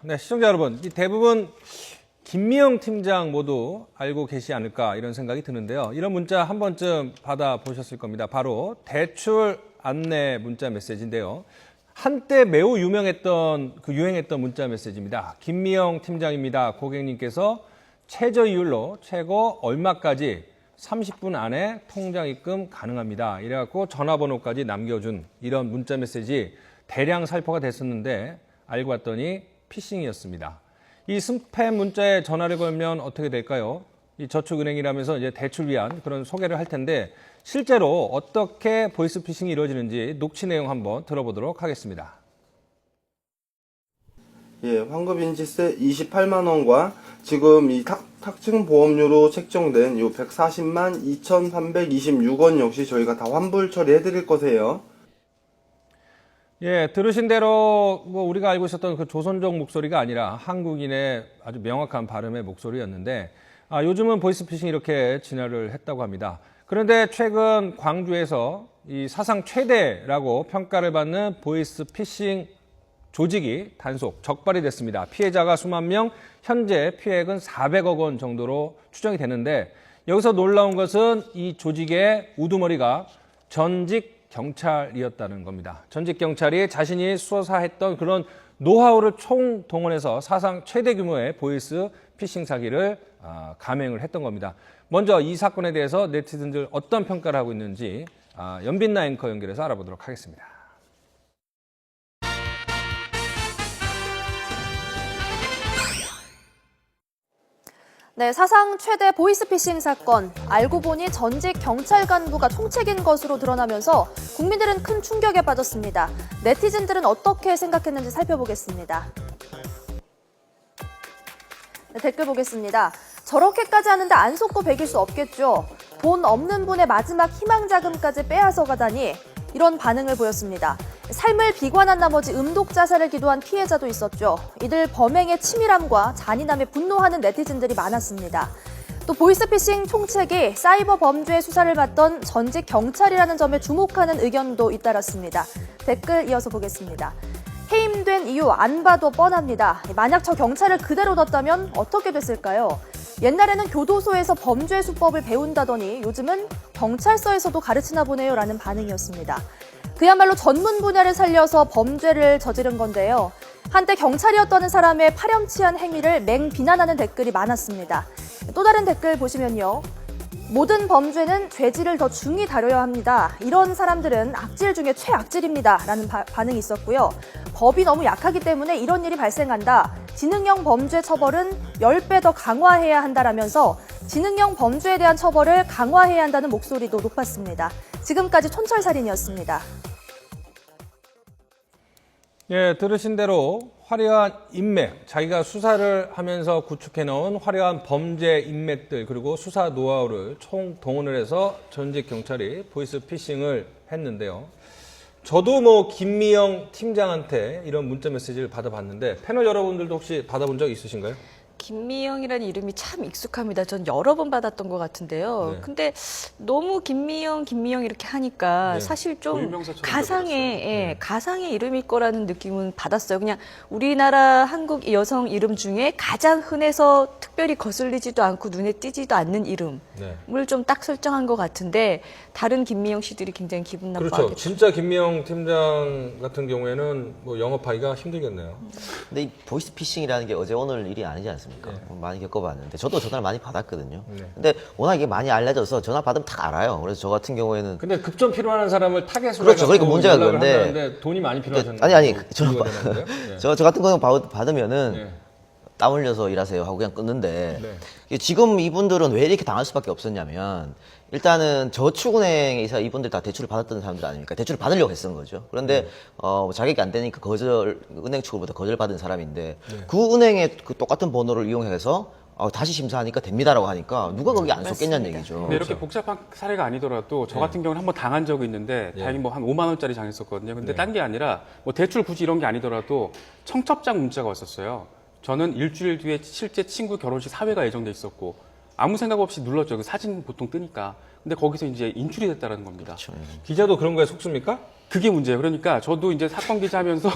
네, 시청자 여러분, 이 대부분 김미영 팀장 모두 알고 계시지 않을까 이런 생각이 드는데요. 이런 문자 한 번쯤 받아보셨을 겁니다. 바로 대출 안내 문자 메시지인데요. 한때 매우 유행했던 문자 메시지입니다. 김미영 팀장입니다. 고객님께서 최저이율로 최고 얼마까지 30분 안에 통장 입금 가능합니다. 이래갖고 전화번호까지 남겨준 이런 문자 메시지 대량 살포가 됐었는데 알고 봤더니 피싱이었습니다. 이 스팸 문자에 전화를 걸면 어떻게 될까요? 이 저축은행이라면서 이제 대출 위한 그런 소개를 할 텐데 실제로 어떻게 보이스피싱이 이루어지는지 녹취 내용 한번 들어보도록 하겠습니다. 예, 환급인지세 28만 원과 지금 이 탁증 보험료로 책정된 요 140만 2,326원 역시 저희가 다 환불 처리해 드릴 거세요. 예, 들으신 대로 뭐 우리가 알고 있었던 그 조선족 목소리가 아니라 한국인의 아주 명확한 발음의 목소리였는데 요즘은 보이스피싱이 이렇게 진화를 했다고 합니다. 그런데 최근 광주에서 이 사상 최대라고 평가를 받는 보이스피싱 조직이 단속, 적발이 됐습니다. 피해자가 수만 명, 현재 피해액은 400억 원 정도로 추정이 되는데 여기서 놀라운 것은 이 조직의 우두머리가 전직 경찰이었다는 겁니다. 전직 경찰이 자신이 수사했던 그런 노하우를 총동원해서 사상 최대 규모의 보이스 피싱 사기를 감행을 했던 겁니다. 먼저 이 사건에 대해서 네티즌들 어떤 평가를 하고 있는지 연빈나 앵커 연결해서 알아보도록 하겠습니다. 네, 사상 최대 보이스피싱 사건. 알고 보니 전직 경찰 간부가 총책인 것으로 드러나면서 국민들은 큰 충격에 빠졌습니다. 네티즌들은 어떻게 생각했는지 살펴보겠습니다. 네, 댓글 보겠습니다. 저렇게까지 하는데 안 속고 배길 수 없겠죠. 돈 없는 분의 마지막 희망 자금까지 빼앗아 가다니 이런 반응을 보였습니다. 삶을 비관한 나머지 음독 자살을 기도한 피해자도 있었죠. 이들 범행의 치밀함과 잔인함에 분노하는 네티즌들이 많았습니다. 또 보이스피싱 총책이 사이버 범죄 수사를 맡던 전직 경찰이라는 점에 주목하는 의견도 잇따랐습니다. 댓글 이어서 보겠습니다. 해임된 이유 안 봐도 뻔합니다. 만약 저 경찰을 그대로 뒀다면 어떻게 됐을까요? 옛날에는 교도소에서 범죄 수법을 배운다더니 요즘은 경찰서에서도 가르치나 보네요 라는 반응이었습니다. 그야말로 전문 분야를 살려서 범죄를 저지른 건데요. 한때 경찰이었다는 사람의 파렴치한 행위를 맹비난하는 댓글이 많았습니다. 또 다른 댓글 보시면요. 모든 범죄는 죄질을 더 중히 다뤄야 합니다. 이런 사람들은 악질 중에 최악질입니다. 라는 반응이 있었고요. 법이 너무 약하기 때문에 이런 일이 발생한다. 지능형 범죄 처벌은 10배 더 강화해야 한다라면서 지능형 범죄에 대한 처벌을 강화해야 한다는 목소리도 높았습니다. 지금까지 촌철살인이었습니다. 예, 들으신 대로 화려한 인맥, 자기가 수사를 하면서 구축해놓은 화려한 범죄 인맥들 그리고 수사 노하우를 총동원을 해서 전직 경찰이 보이스피싱을 했는데요. 저도 뭐 김미영 팀장한테 이런 문자 메시지를 받아봤는데 패널 여러분들도 혹시 받아본 적 있으신가요? 김미영이라는 이름이 참 익숙합니다. 전 여러 번 받았던 것 같은데요. 네. 근데 너무 김미영 이렇게 하니까 네. 사실 좀 고유명사처럼 가상의 가상의 이름일 거라는 느낌은 받았어요. 그냥 우리나라 한국 여성 이름 중에 가장 흔해서 특별히 거슬리지도 않고 눈에 띄지도 않는 이름을 네. 좀 딱 설정한 것 같은데 다른 김미영 씨들이 굉장히 기분 그렇죠. 나빠하겠죠. 진짜 김미영 팀장 같은 경우에는 뭐 영업하기가 힘들겠네요. 근데 이 보이스피싱이라는 게 어제 오늘 일이 아니지 않습니까? 많이 겪어봤는데 저도 전화를 많이 받았거든요. 네. 근데 워낙 이게 많이 알려져서 전화 받으면 다 알아요. 그래서 저 같은 경우에는 근데 급전 필요한 사람을 타겟으로 그렇죠. 그러니까 해갖고 문제가 연락을 그건데 한다는데 돈이 많이 필요하잖아요. 아니 비교가 되는 건데요? 네. 저 같은 경우는 받으면은 네. 땀 흘려서 일하세요 하고 그냥 끊는데 네. 지금 이분들은 왜 이렇게 당할 수밖에 없었냐면 일단은 저축은행에서 이분들 다 대출을 받았던 사람들 아닙니까? 대출을 받으려고 했던 거죠. 그런데 자격이 안 되니까 은행 측으로부터 거절받은 사람인데 그 은행의 그 똑같은 번호를 이용해서 다시 심사하니까 됩니다라고 하니까 누가 거기 안 속겠냐는 얘기죠. 근데 이렇게 복잡한 사례가 아니더라도 저 같은 경우는 한번 당한 적이 있는데 다행히 뭐 한 5만 원짜리 장했었거든요. 근데 딴 게 아니라 뭐 대출 굳이 이런 게 아니더라도 청첩장 문자가 왔었어요. 저는 일주일 뒤에 실제 친구 결혼식 사회가 예정돼 있었고 아무 생각 없이 눌렀죠. 그 사진 보통 뜨니까. 근데 거기서 이제 인출이 됐다는 겁니다. 그렇죠. 기자도 그런 거에 속습니까? 그게 문제예요. 그러니까 저도 이제 사건 기자 하면서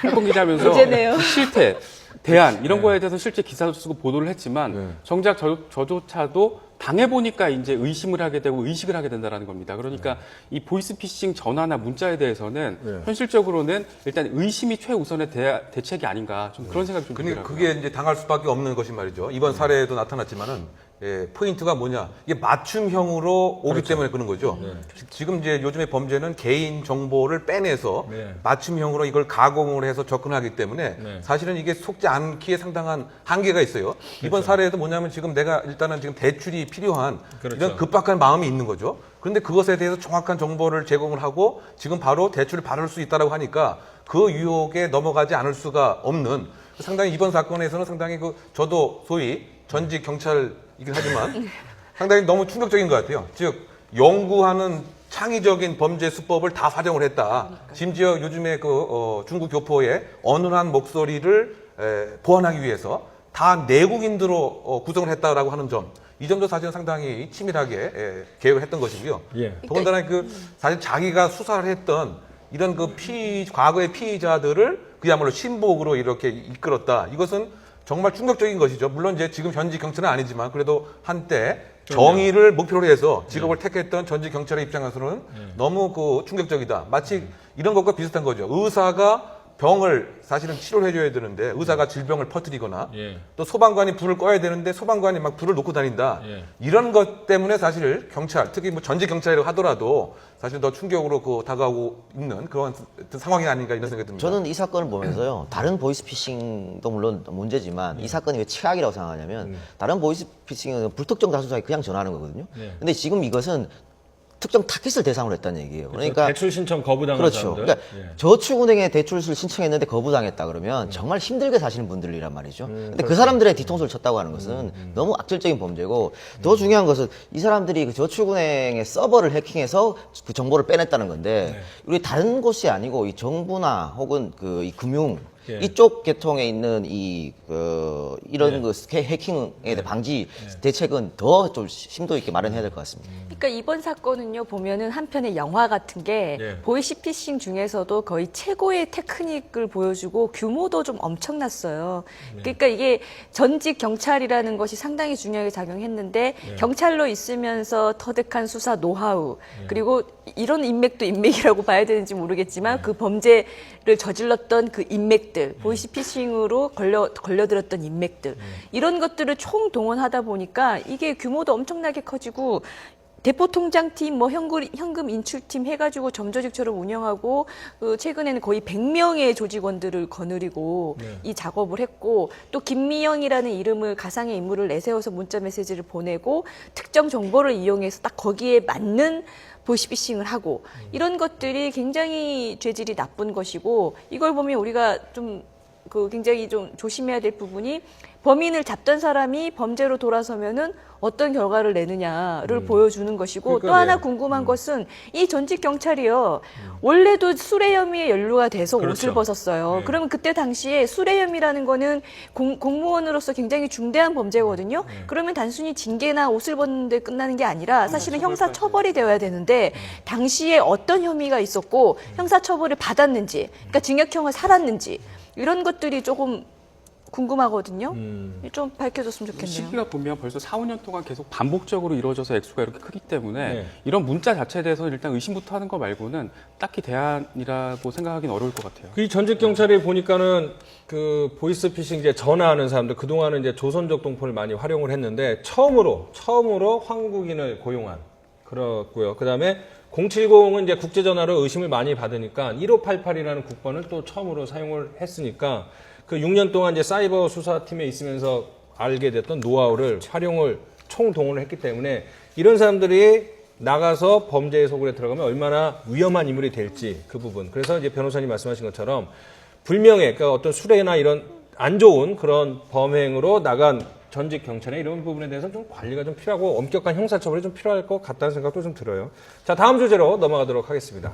사건 기자 하면서 문제네요. 그 실태 대안 이런 거에 대해서 실제 기사도 쓰고 보도를 했지만 네. 정작 저조차도 당해보니까 이제 의심을 하게 되고 의식을 하게 된다는 겁니다. 그러니까 이 보이스피싱 전화나 문자에 대해서는 네. 현실적으로는 일단 의심이 최우선의 대책이 아닌가 좀 그런 생각이 좀 그러니까 들더라고요. 그게 이제 당할 수밖에 없는 것이 말이죠. 이번 사례에도 나타났지만은 포인트가 뭐냐? 이게 맞춤형으로 오기 때문에 그런 거죠. 지금 이제 요즘의 범죄는 개인 정보를 빼내서 네. 맞춤형으로 이걸 가공을 해서 접근하기 때문에 네. 사실은 이게 속지 않기에 상당한 한계가 있어요. 이번 사례에도 뭐냐면 지금 내가 일단은 지금 대출이 필요한 그렇죠. 이런 급박한 마음이 있는 거죠. 그런데 그것에 대해서 정확한 정보를 제공을 하고 지금 바로 대출을 받을 수 있다라고 하니까 그 유혹에 넘어가지 않을 수가 없는 상당히 이번 사건에서는 상당히 저도 소위 전직 경찰이긴 하지만 상당히 너무 충격적인 것 같아요. 즉 연구하는 창의적인 범죄 수법을 다 활용을 했다. 심지어 요즘에 중국 교포의 어눌한 목소리를 보완하기 위해서 다 내국인으로 구성을 했다라고 하는 점. 이 점도 사실은 상당히 치밀하게 계획을 했던 것이고요. 예. 더군다나 사실 자기가 수사를 했던 이런 과거의 피의자들을 그야말로 신복으로 이렇게 이끌었다. 이것은 정말 충격적인 것이죠. 물론 이제 지금 현직 경찰은 아니지만 그래도 한때 정의를 목표로 해서 직업을 택했던 전직 경찰의 입장에서는 너무 충격적이다. 마치 이런 것과 비슷한 거죠. 의사가 병을 사실은 치료를 해줘야 되는데 의사가 질병을 퍼뜨리거나 예. 또 소방관이 불을 꺼야 되는데 소방관이 막 불을 놓고 다닌다. 예. 이런 것 때문에 사실 경찰, 특히 뭐 전직 경찰이라고 하더라도 사실 더 충격으로 다가오고 있는 그런 상황이 아닌가 이런 생각이 듭니다. 저는 이 사건을 보면서요, 다른 보이스피싱도 물론 문제지만 이 사건이 왜 최악이라고 생각하냐면 다른 보이스피싱은 불특정 다수자에 그냥 전화하는 거거든요. 네. 근데 지금 이것은 특정 타깃을 대상으로 했다는 얘기예요. 그러니까 대출 신청 거부당한 그렇죠. 사람들. 그러니까 예. 저축은행에 대출을 신청했는데 거부당했다 그러면 정말 힘들게 사시는 분들이란 말이죠. 근데 그 사람들의 뒤통수를 쳤다고 하는 것은 너무 악질적인 범죄고 더 중요한 것은 이 사람들이 그 저축은행의 서버를 해킹해서 그 정보를 빼냈다는 건데 우리 다른 곳이 아니고 이 정부나 혹은 이 금융 예. 이쪽 계통에 있는 이런 해킹에 대한 방지 대책은 더 좀 심도 있게 마련해야 될 것 같습니다. 그러니까 이번 사건은요 보면은 한편의 영화 같은 게 예. 보이스피싱 중에서도 거의 최고의 테크닉을 보여주고 규모도 좀 엄청났어요. 그러니까 이게 전직 경찰이라는 것이 상당히 중요하게 작용했는데 경찰로 있으면서 터득한 수사 노하우 그리고 이런 인맥도 인맥이라고 봐야 되는지 모르겠지만 그 범죄를 저질렀던 그 인맥들 보이스피싱으로 걸려들었던 인맥들 이런 것들을 총동원하다 보니까 이게 규모도 엄청나게 커지고 대포통장팀, 현금 인출팀 해가지고 점조직처럼 운영하고 최근에는 거의 100명의 조직원들을 거느리고 이 작업을 했고 또 김미영이라는 이름을 가상의 인물을 내세워서 문자 메시지를 보내고 특정 정보를 이용해서 딱 거기에 맞는 보이스피싱을 하고 이런 것들이 굉장히 죄질이 나쁜 것이고 이걸 보면 우리가 좀 굉장히 좀 조심해야 될 부분이 범인을 잡던 사람이 범죄로 돌아서면은 어떤 결과를 내느냐를 보여주는 것이고 또 하나 궁금한 것은 이 전직 경찰이요 원래도 술의 혐의에 연루가 돼서 그렇죠. 옷을 벗었어요. 네. 그러면 그때 당시에 술의 혐의라는 거는 공무원으로서 굉장히 중대한 범죄거든요. 그러면 단순히 징계나 옷을 벗는 데 끝나는 게 아니라 사실은 형사 처벌이 되어야 되는데 당시에 어떤 혐의가 있었고 형사 처벌을 받았는지, 그러니까 징역형을 살았는지 이런 것들이 조금 궁금하거든요. 좀 밝혀줬으면 좋겠네요. 시기가 보면 벌써 4, 5년 동안 계속 반복적으로 이루어져서 액수가 이렇게 크기 때문에 네. 이런 문자 자체에 대해서는 일단 의심부터 하는 거 말고는 딱히 대안이라고 생각하기는 어려울 것 같아요. 이 전직 경찰이 보니까는 보이스피싱 이제 전화하는 사람들 그동안은 이제 조선족 동포를 많이 활용을 했는데 처음으로 한국인을 고용한 그렇고요. 그다음에 070은 이제 국제전화로 의심을 많이 받으니까 1588이라는 국번을 또 처음으로 사용을 했으니까 그 6년 동안 이제 사이버 수사팀에 있으면서 알게 됐던 노하우를 활용을 총동원을 했기 때문에 이런 사람들이 나가서 범죄의 소굴에 들어가면 얼마나 위험한 인물이 될지 그 부분. 그래서 이제 변호사님 말씀하신 것처럼 불명예, 그러니까 어떤 수레나 이런 안 좋은 그런 범행으로 나간 전직 경찰의 이런 부분에 대해서 좀 관리가 좀 필요하고 엄격한 형사처벌이 좀 필요할 것 같다는 생각도 좀 들어요. 자, 다음 주제로 넘어가도록 하겠습니다.